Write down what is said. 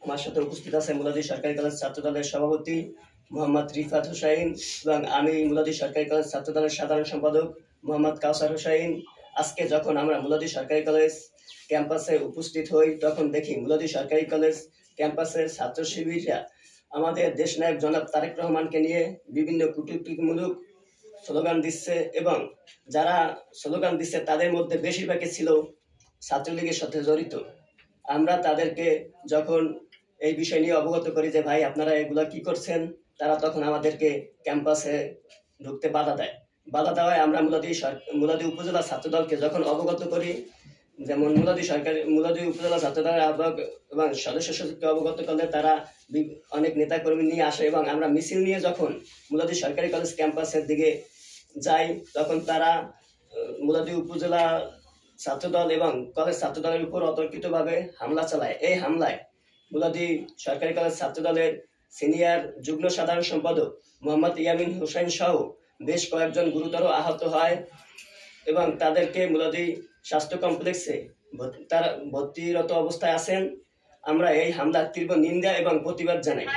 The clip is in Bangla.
আমার সাথে উপস্থিত আছে মুলাদি সরকারি কলেজ ছাত্র দলের সভাপতি মোহাম্মদ রিফাত হুসাইন এবং আমি মুলাদি সরকারি কলেজ ছাত্র দলের সাধারণ সম্পাদক মোহাম্মদ কাউসার হুসাইন। আজকে যখন আমরা মুলাদি সরকারি কলেজ ক্যাম্পাসে উপস্থিত হই তখন দেখি মুলাদি সরকারি কলেজ ক্যাম্পাসের ছাত্র শিবিররা আমাদের দেশনায়ক জনাব তারেক রহমানকে নিয়ে বিভিন্ন কূটনীতিমূলক স্লোগান দিচ্ছে এবং যারা স্লোগান দিচ্ছে তাদের মধ্যে বেশিরভাগই ছিল ছাত্রলীগের সাথে জড়িত। আমরা তাদেরকে যখন এই বিষয় নিয়ে অবগত করি যে ভাই আপনারা এগুলা কি করছেন, তারা তখন আমাদেরকে ক্যাম্পাসে ঢুকতে বাধা দেওয়ায় আমরা মুলাদি উপজেলা ছাত্রদলকে যখন অবগত করি, যেমন মুলাদি উপজেলা ছাত্রদলের আহ্বায়ক এবং সদস্য সচিবকে অবগত করলে তারা অনেক নেতাকর্মী নিয়ে আসে এবং আমরা মিছিল নিয়ে যখন মুলাদি সরকারি কলেজ ক্যাম্পাসের দিকে যাই তখন তারা মুলাদি উপজেলা ছাত্রদল এবং কলেজ ছাত্রদলের উপর অতর্কিতভাবে হামলা চালায়। এই হামলায় মুলাদি সরকারি কলেজ ছাত্রদলের সিনিয়র যুগ্ম সাধারণ সম্পাদক মোহাম্মদ ইয়ামিন হোসেন সহ বেশ কয়েকজন গুরুতর আহত হয় এবং তাদেরকে মুলাদি স্বাস্থ্য কমপ্লেক্সে তারা ভর্তিরত অবস্থায় আছেন। আমরা এই হামলার তীব্র নিন্দা এবং প্রতিবাদ জানাই।